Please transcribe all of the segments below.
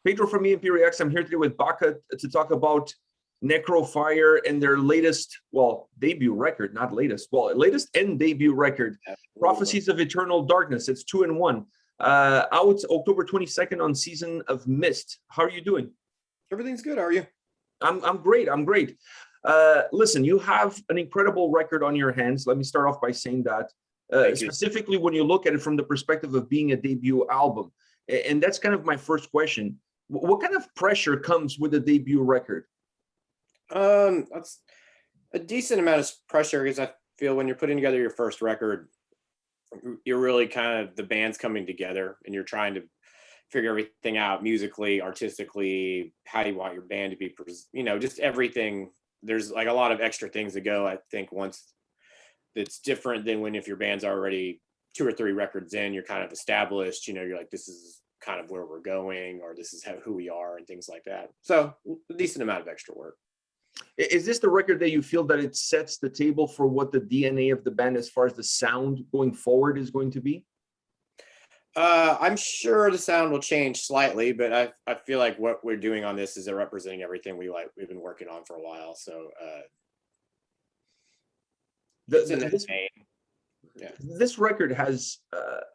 Pedro from A&P-Reacts. I'm here today with Bakka to talk about Necrofier and their latest, debut record, not latest, latest and debut record, Absolutely. Prophecies of Eternal Darkness. It's 2-in-1. Out October 22nd on Season of Mist. How are you doing? Everything's good. How are you? I'm great. I'm great. Listen, you have an incredible record on your hands. Let me start off by saying that. Specifically, when you look at it from the perspective of being a debut album. And that's kind of my first question. What kind of pressure comes with a debut record? That's a decent amount of pressure, because I feel when you're putting together your first record, you're really kind of, the band's coming together and you're trying to figure everything out musically, artistically, how you want your band to be, just everything. There's like a lot of extra things to go, I think, once that's different than if your band's already 2 or 3 records in, you're kind of established, you're like, this is kind of where we're going, or this is who we are and things like that. So a decent amount of extra work. Is this the record that you feel that it sets the table for what the DNA of the band as far as the sound going forward is going to be? I'm sure the sound will change slightly, but I feel like what we're doing on this is representing everything we've been working on for a while. So this record has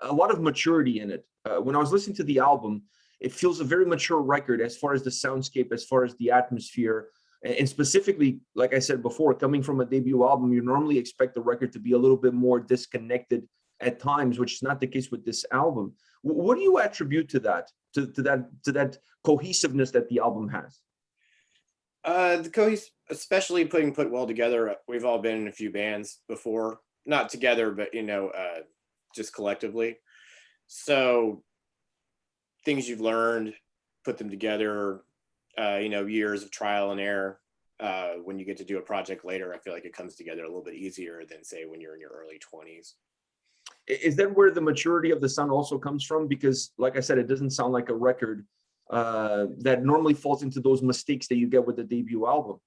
a lot of maturity in it. When I was listening to the album, it feels a very mature record as far as the soundscape, as far as the atmosphere. And specifically, like I said before, coming from a debut album, you normally expect the record to be a little bit more disconnected at times, which is not the case with this album. What do you attribute to that, to that cohesiveness that the album has? Especially put well together. We've all been in a few bands before, not together, but just collectively. So things you've learned, put them together. Years of trial and error. When you get to do a project later, I feel like it comes together a little bit easier than, say, when you're in your early 20s. Is that where the maturity of the sound also comes from? Because, like I said, it doesn't sound like a record that normally falls into those mistakes that you get with the debut album.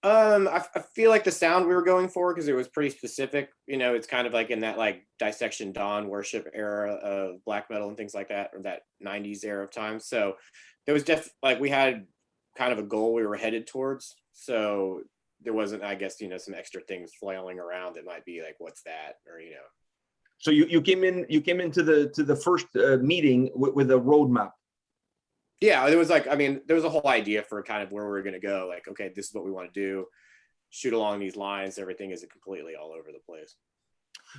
I feel like the sound we were going for, because it was pretty specific. It's kind of like in that like Dissection Dawn worship era of black metal and things like that, or that 90s era of time. So there was we had kind of a goal we were headed towards. So there wasn't, I guess, some extra things flailing around that might be like, what's that? Or, So you came into the first meeting with a roadmap. Yeah, there was there was a whole idea for kind of where we were going to go. Like, okay, this is what we want to do. Shoot along these lines. Everything isn't completely all over the place.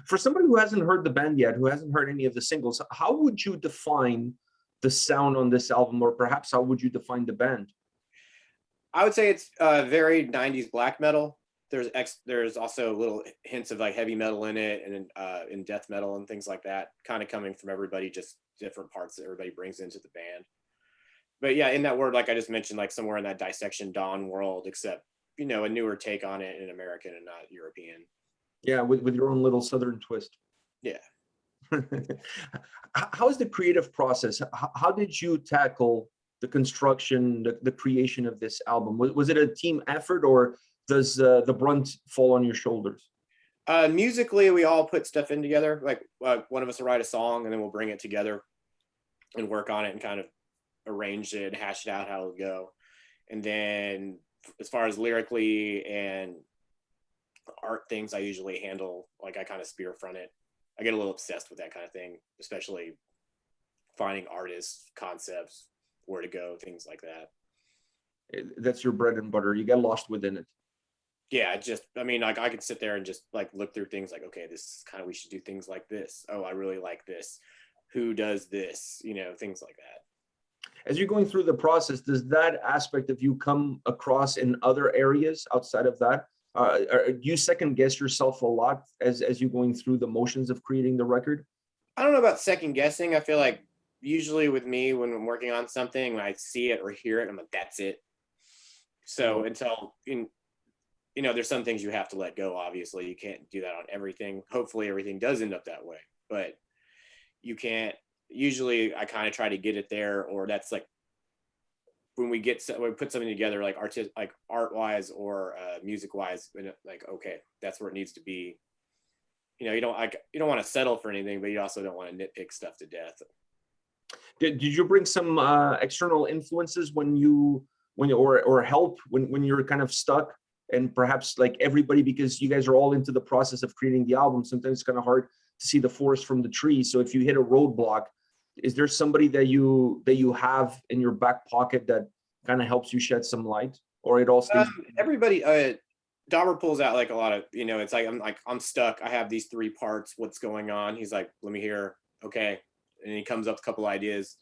For somebody who hasn't heard the band yet, who hasn't heard any of the singles, how would you define the sound on this album, or perhaps how would you define the band? I would say it's very 90s black metal. There's also little hints of like heavy metal in it, and in death metal and things like that, kind of coming from everybody, just different parts that everybody brings into the band. But yeah, in that word, like I just mentioned, like somewhere in that Dissection Dawn world, except a newer take on it, in American and not European. Yeah, with your own little Southern twist. Yeah. How is the creative process? How did you tackle the construction, the creation of this album? Was it a team effort, or does the brunt fall on your shoulders? Musically, we all put stuff in together. Like one of us will write a song, and then we'll bring it together and work on it and kind of arrange it, hash it out how it'll go. And then as far as lyrically and art things, I usually handle, like I kind of spearfront it. I get a little obsessed with that kind of thing, especially finding artists, concepts, where to go, things like that. That's your bread and butter. You get lost within it. Yeah, like I could sit there and just like look through things like, okay, this is kind of, we should do things like this. Oh, I really like this. Who does this? Things like that. As you're going through the process, does that aspect of you come across in other areas outside of that? Do you second guess yourself a lot as you're going through the motions of creating the record? I don't know about second guessing. I feel like usually with me, when I'm working on something, when I see it or hear it, I'm like, that's it. So until, there's some things you have to let go. Obviously, you can't do that on everything. Hopefully everything does end up that way, but you can't. Usually I kind of try to get it there, or that's like when we put something together, like art wise or music wise, and like, okay, that's where it needs to be. You don't want to settle for anything, but you also don't want to nitpick stuff to death. Did you bring some external influences or help when you're kind of stuck? And perhaps like everybody, because you guys are all into the process of creating the album, sometimes it's kind of hard to see the forest from the trees. So if you hit a roadblock, is there somebody that you have in your back pocket that kind of helps you shed some light, or it all stays? Everybody, Dauber pulls out like a lot of, it's like I'm stuck. I have these 3 parts. What's going on? He's like, let me hear. Okay, and he comes up with a couple ideas.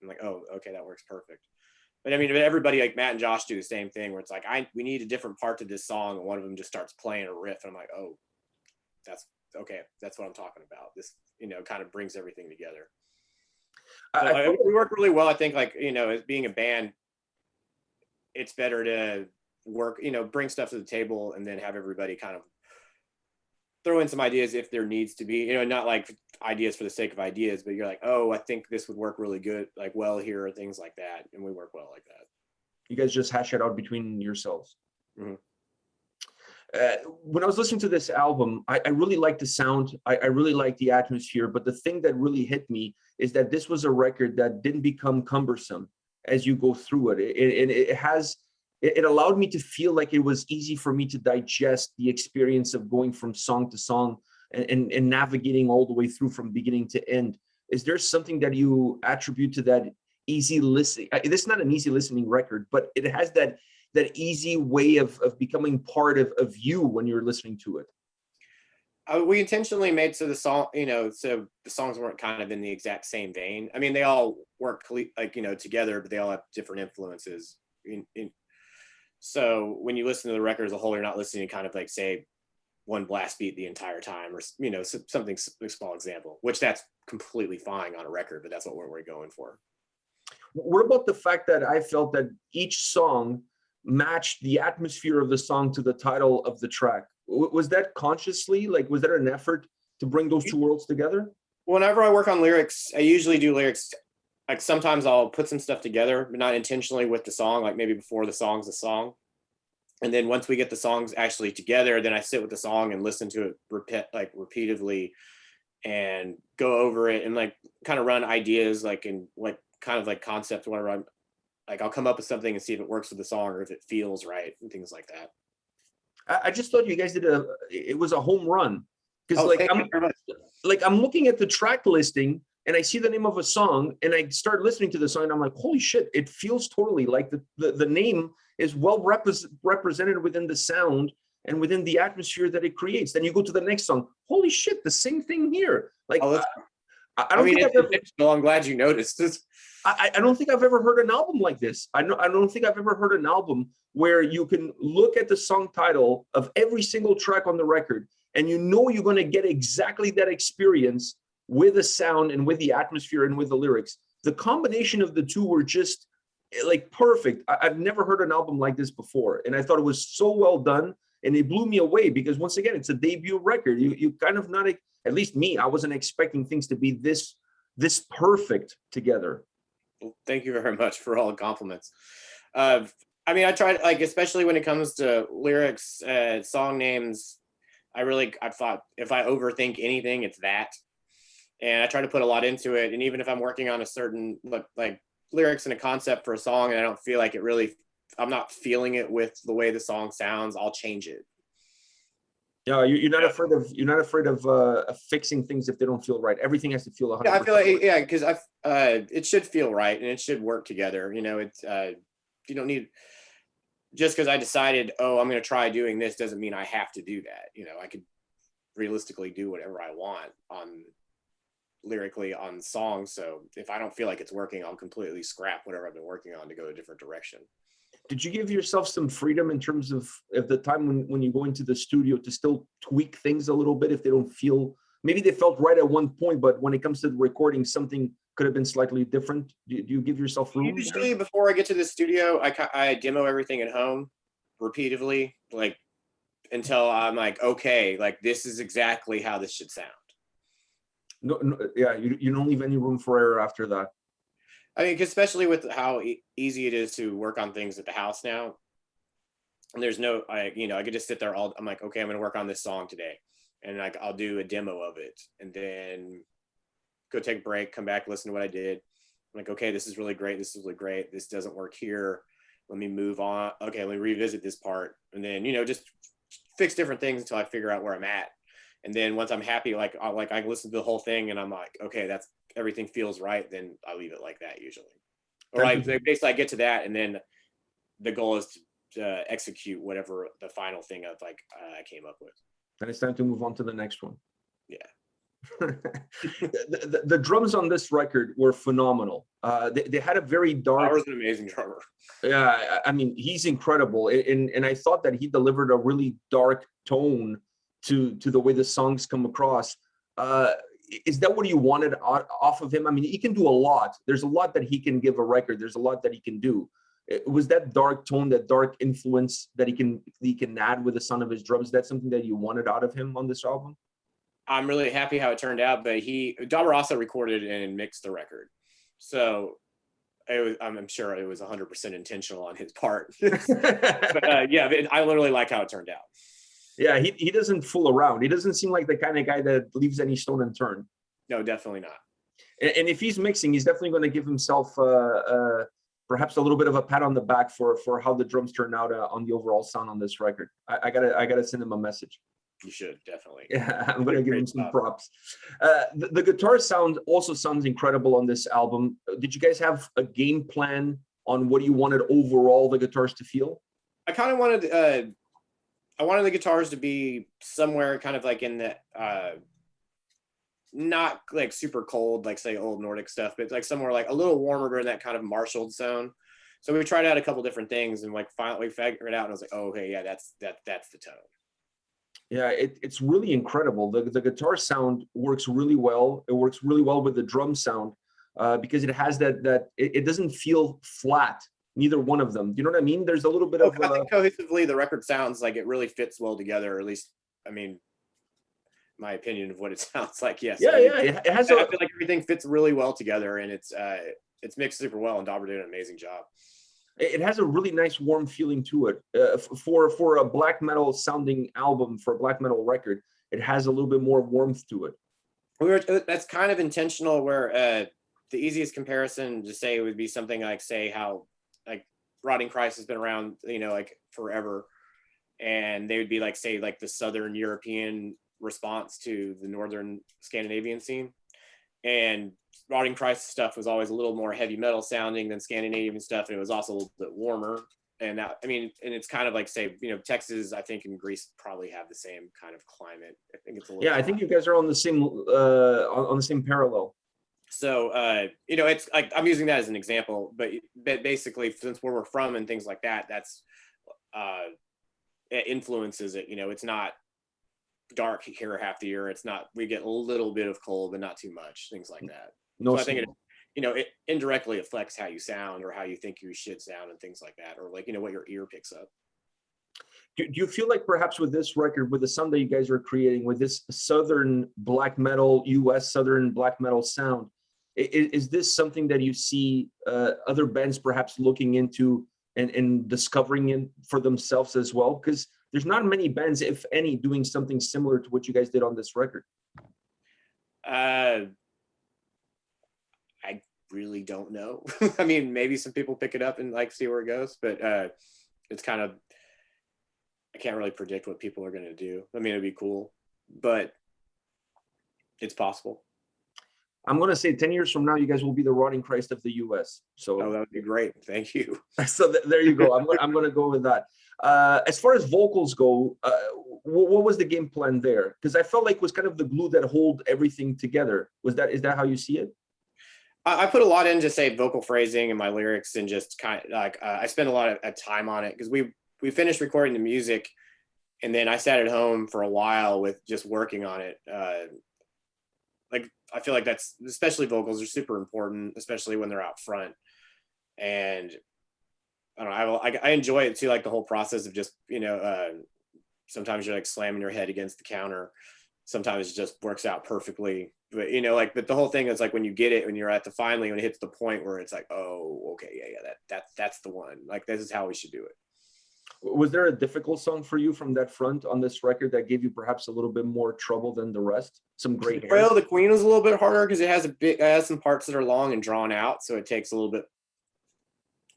I'm like, oh, okay, that works perfect. But I mean, everybody like Matt and Josh do the same thing, where it's like, we need a different part to this song, and one of them just starts playing a riff, and I'm like, oh, that's okay. That's what I'm talking about. This, kind of brings everything together. We work really well. I think, like, as being a band, it's better to work, bring stuff to the table and then have everybody kind of throw in some ideas if there needs to be, not like ideas for the sake of ideas, but you're like, oh, I think this would work really good, like well here, or things like that. And we work well like that. You guys just hash it out between yourselves. Mm-hmm. When I was listening to this album, I really liked the sound. I really liked the atmosphere. But the thing that really hit me is that this was a record that didn't become cumbersome as you go through it. It allowed me to feel like it was easy for me to digest the experience of going from song to song and navigating all the way through from beginning to end. Is there something that you attribute to that easy listening? This is not an easy listening record, but it has that easy way of becoming part of you when you're listening to it. We intentionally made so the song, so the songs weren't kind of in the exact same vein. I mean, they all work like, together, but they all have different influences. So when you listen to the record as a whole, you're not listening to kind of like, say, one blast beat the entire time, or something, a small example, which that's completely fine on a record, but that's what we're going for. What about the fact that I felt that each song matched the atmosphere of the song to the title of the track? Was that consciously, like, was there an effort to bring those 2 worlds together? Whenever I work on lyrics, I usually do lyrics. Like, sometimes I'll put some stuff together, but not intentionally with the song, like maybe before the song's a song. And then once we get the songs actually together, then I sit with the song and listen to it repeatedly and go over it and like kind of run ideas, like in like kind of like concept, whatever. I'll come up with something and see if it works with the song or if it feels right and things like that. I just thought you guys did it was a home run, because I'm looking at the track listing and I see the name of a song and I start listening to the song and I'm like, holy shit, it feels totally like the name is well represented within the sound and within the atmosphere that it creates. Then you go to the next song, holy shit, the same thing here. Like, I'm glad you noticed. I don't think I've ever heard an album like this. I don't think I've ever heard an album where you can look at the song title of every single track on the record and you're going to get exactly that experience with the sound and with the atmosphere and with the lyrics. The combination of the 2 were just like perfect. I've never heard an album like this before, and I thought it was so well done, and it blew me away because, once again, it's a debut record. You kind of not, at least me, I wasn't expecting things to be this perfect together. Well, thank you very much for all the compliments. I mean, I tried, like, especially when it comes to lyrics, song names, I thought if I overthink anything, it's that. And I try to put a lot into it. And even if I'm working on a certain like lyrics and a concept for a song and I don't feel like I'm not feeling it with the way the song sounds, I'll change it. Yeah, you're not afraid of fixing things if they don't feel right. Everything has to feel 100%. Yeah, I feel like because it should feel right and it should work together. It's you don't need, just because I decided, oh, I'm going to try doing this doesn't mean I have to do that. I could realistically do whatever I want lyrically on songs. So if I don't feel like it's working, I'll completely scrap whatever I've been working on to go a different direction. Did you give yourself some freedom in terms of the time when you go into the studio to still tweak things a little bit if they don't feel, maybe they felt right at one point, but when it comes to the recording, something could have been slightly different? Do you give yourself room? Usually before I get to the studio, I demo everything at home repeatedly, like until I'm like, okay, like this is exactly how this should sound. No, yeah, you don't leave any room for error after that. I mean, especially with how easy it is to work on things at the house now. And there's no, I could just sit there I'm like, okay, I'm going to work on this song today. And like, I'll do a demo of it and then go take a break, come back, listen to what I did. I'm like, okay, this is really great. This is really great. This doesn't work here. Let me move on. Okay, let me revisit this part. And then, just fix different things until I figure out where I'm at. And then once I'm happy, I listen to the whole thing and I'm like, okay, that's everything feels right. Then I leave it like that usually. Or basically I get to that, and then the goal is to execute whatever the final thing I came up with. Then it's time to move on to the next one. Yeah. The drums on this record were phenomenal. They had a very dark. Power's an amazing drummer. Yeah, I mean, he's incredible, and I thought that he delivered a really dark tone to the way the songs come across. Is that what you wanted off of him? I mean, he can do a lot. There's a lot that he can give a record. There's a lot that he can do. Was that dark tone, that dark influence that he can add with the sound of his drums? That's something that you wanted out of him on this album? I'm really happy how it turned out, but Don Rossa recorded and mixed the record. So I'm sure it was 100% intentional on his part. But yeah, I literally like how it turned out. Yeah, he doesn't fool around. He doesn't seem like the kind of guy that leaves any stone unturned. No, definitely not. And if he's mixing, he's definitely going to give himself perhaps a little bit of a pat on the back for how the drums turned out on the overall sound on this record. I gotta send him a message. You should, definitely. Yeah, I'm going to give him some props. The guitar sound also sounds incredible on this album. Did you guys have a game plan on what you wanted overall the guitars to feel? I kind of wanted I wanted the guitars to be somewhere kind of like in the not like super cold, like say old Nordic stuff, but like somewhere like a little warmer, but in that kind of marshaled zone. So we tried out a couple different things, and like finally figured it out. And I was like, oh, okay, yeah, that's the tone. Yeah, it's really incredible. The guitar sound works really well. It works really well with the drum sound because it has that it doesn't feel flat. Neither one of them. Do you know what I mean? There's a little bit of. I think cohesively, the record sounds like it really fits well together. Or at least, I mean, my opinion of what it sounds like. Yes. Yeah, it has. I feel like everything fits really well together, and it's mixed super well. And Dauber did an amazing job. It has a really nice warm feeling to it. For a black metal sounding album, for a black metal record, it has a little bit more warmth to it. That's kind of intentional. Where the easiest comparison to say would be something like, say, how like Rotting Christ has been around, like forever, and they would be like, say, like the Southern European response to the Northern Scandinavian scene, and Rotting Christ stuff was always a little more heavy metal sounding than Scandinavian stuff, and it was also a little bit warmer. And that, I mean, and it's kind of like, say, Texas, I think, and Greece probably have the same kind of climate. I think it's a little. Yeah, I think you guys are on the same on the same parallel. So it's like, I'm using that as an example, but basically, since where we're from and things like that, that's it influences it. It's not dark here half the year. It's not. We get a little bit of cold, but not too much. Things like that. No, so I think it indirectly affects how you sound or how you think you should sound and things like that, or like what your ear picks up. Do you feel like perhaps with this record, with the sound that you guys are creating, with this Southern black metal, U.S. Southern black metal sound, is this something that you see other bands perhaps looking into and discovering it for themselves as well? Because there's not many bands, if any, doing something similar to what you guys did on this record. I really don't know. I mean, maybe some people pick it up and like see where it goes, but it's kind of, I can't really predict what people are going to do. I mean, it'd be cool, but it's possible. I'm going to say 10 years from now, you guys will be the Rotting Christ of the U.S. So that would be great. Thank you. So there you go. I'm going to go with that. As far as vocals go, what was the game plan there? Because I felt like it was kind of the glue that hold everything together. Is that how you see it? I put a lot into, say, vocal phrasing and my lyrics, and just kind of like I spent a lot of time on it because we finished recording the music, and then I sat at home for a while with just working on it. Like, I feel like that's, especially vocals are super important, especially when they're out front. And I don't know, I enjoy it too, like the whole process of just, sometimes you're like slamming your head against the counter. Sometimes it just works out perfectly. But, but the whole thing is like when you get it, when you're at finally, when it hits the point where it's like, oh, okay, yeah, that's the one. Like, this is how we should do it. Was there a difficult song for you from that front on this record that gave you perhaps a little bit more trouble than the rest? Some great hair? Well, the Queen was a little bit harder because it has some parts that are long and drawn out, so it takes a little bit.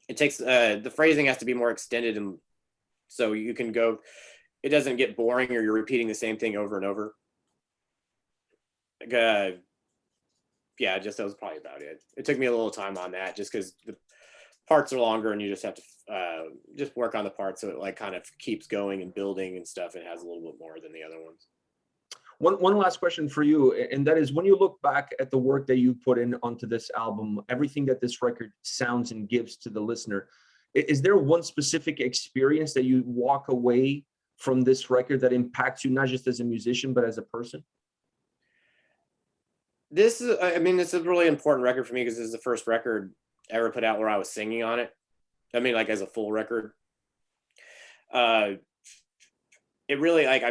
It takes the phrasing has to be more extended, and so you can go. It doesn't get boring or you're repeating the same thing over and over. Yeah, just that was probably about it. It took me a little time on that just because the parts are longer and you just have to just work on the parts so it like kind of keeps going and building and stuff. It has a little bit more than the other ones. One last question for you, and that is, when you look back at the work that you put in onto this album, everything that this record sounds and gives to the listener, is there one specific experience that you walk away from this record that impacts you, not just as a musician, but as a person? This is, I mean, it's a really important record for me because this is the first record I ever put out where I was singing on it. I mean, like as a full record. It really, like,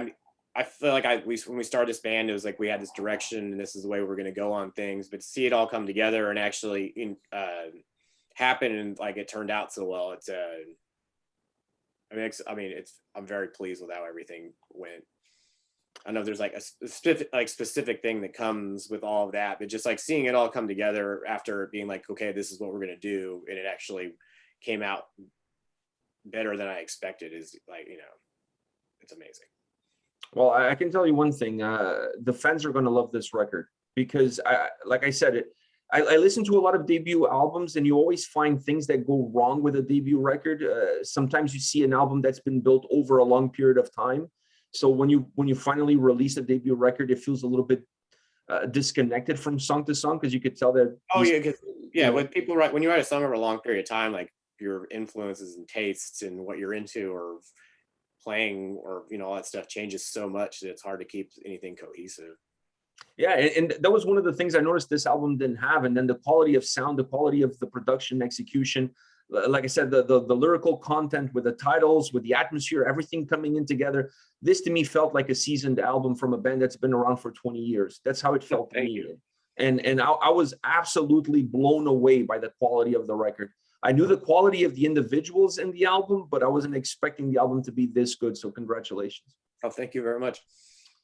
I feel like when we started this band, it was like we had this direction and this is the way we're going to go on things. But to see it all come together and actually happen and like it turned out so well, it's I'm very pleased with how everything went. I know there's like a specific thing that comes with all of that, but just like seeing it all come together after being like, okay, this is what we're going to do, and it actually came out better than I expected is like, it's amazing. Well, I can tell you one thing, the fans are going to love this record because like I said, I listen to a lot of debut albums and you always find things that go wrong with a debut record. Sometimes you see an album that's been built over a long period of time. So when you finally release a debut record, it feels a little bit disconnected from song to song because you could tell that. Oh yeah, when you write a song over a long period of time, like your influences and tastes and what you're into or playing or all that stuff changes so much that it's hard to keep anything cohesive. Yeah, and that was one of the things I noticed this album didn't have. And then the quality of sound, the quality of the production execution, like I said, the lyrical content with the titles, with the atmosphere, everything coming in together. This to me felt like a seasoned album from a band that's been around for 20 years. That's how it felt to me. And I was absolutely blown away by the quality of the record. I knew the quality of the individuals in the album, but I wasn't expecting the album to be this good. So congratulations. Oh, thank you very much.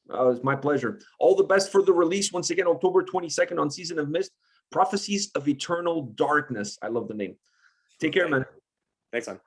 It was my pleasure. All the best for the release. Once again, October 22nd on Season of Mist, Prophecies of Eternal Darkness. I love the name. Take care, man. Thanks, man.